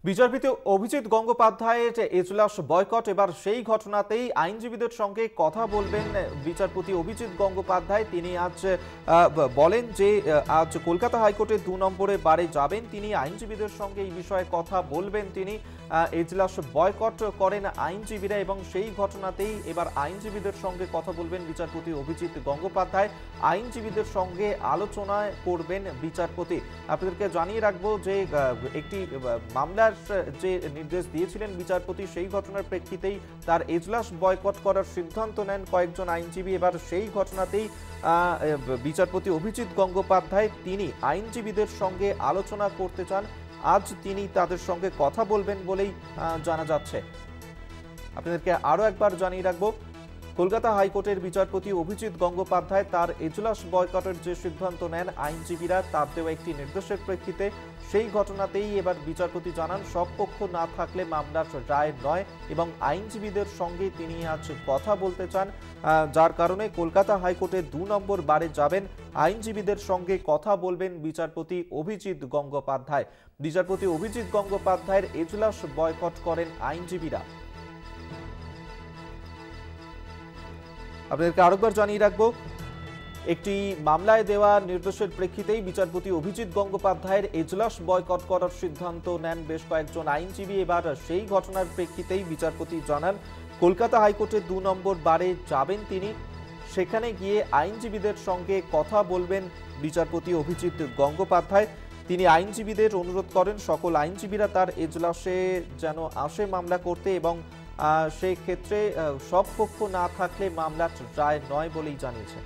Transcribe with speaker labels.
Speaker 1: বিচারপতি অভিজিৎ গঙ্গোপাধ্যায়ের এজলাস বয়কট, এবার সেই ঘটনাতেই আইনজীবীদের সঙ্গে কথা বলবেন বিচারপতি অভিজিৎ গঙ্গোপাধ্যায়। তিনি আজ বলেন যে আজ কলকাতা হাইকোর্টের ২ নম্বরে বারে যাবেন তিনি, আইনজীবীদের সঙ্গে এই বিষয়ে কথা বলবেন তিনি। এজলাস বয়কট করেন আইনজীবীরা এবং সেই ঘটনাতেই এবার আইনজীবীদের সঙ্গে কথা বলবেন বিচারপতি অভিজিৎ গঙ্গোপাধ্যায়। আইনজীবীদের সঙ্গে আলোচনা করবেন বিচারপতি। আপনাদেরকে জানিয়ে রাখবো যে একটি মামলার যে নির্দেশ দিয়েছিলেন বিচারপতি, সেই ঘটনার প্রেক্ষিতেই তার এজলাস বয়কট করার সিদ্ধান্ত নেন কয়েকজন আইনজীবী। এবার সেই ঘটনাতেই বিচারপতি অভিজিৎ গঙ্গোপাধ্যায় তিনি আইনজীবীদের সঙ্গে আলোচনা করতে চান। আজ তিনি তাদের সঙ্গে কথা বলবেন বলেই জানা যাচ্ছে। আপনাদেরকে আরো একবার জানিয়ে রাখবো, কলকাতা হাইকোর্টের বিচারপতি অভিজিৎ গঙ্গোপাধ্যায় তার এজলাস বয়কটের যে সিদ্ধান্ত নেন আইনজীবীরা, তার দেওয়া একটি নির্দেশের প্রেক্ষিতে সেই ঘটনাতেই এবার বিচারপতি জানান সব পক্ষ না থাকলে মামলার রায় নয় এবং আইনজীবীদের সঙ্গে তিনি আজ কথা বলতে চান, যার কারণে কলকাতা হাইকোর্টের ২ নম্বর বারে যাবেন, আইনজীবীদের সঙ্গে কথা বলবেন বিচারপতি অভিজিৎ গঙ্গোপাধ্যায়। বিচারপতি অভিজিৎ গঙ্গোপাধ্যায়ের এজলাস বয়কট করেন আইনজীবীরা। আপনাদেরকে আরেকবার জানিয়ে রাখবো, একটি মামলায় দেওয়া নির্দেশের প্রেক্ষিতেই বিচারপতি অভিজিৎ গঙ্গোপাধ্যায়ের এজলাস বয়কট করার সিদ্ধান্ত নেন বেশ কয়েকজন আইনজীবী। এবার সেই ঘটনার প্রেক্ষিতেই বিচারপতি জানান কলকাতা হাইকোর্টের ২ নম্বর বারে যাবেন তিনি, সেখানে গিয়ে আইনজীবীদের সঙ্গে কথা বলবেন বিচারপতি অভিজিৎ গঙ্গোপাধ্যায়। তিনি আইনজীবীদের অনুরোধ করেন সকল আইনজীবীরা তার এজলাসে যেন আসে মামলা করতে এবং সেই ক্ষেত্রে সব পক্ষ না থাকলে মামলার রায় নয় বলেই জানিয়েছেন।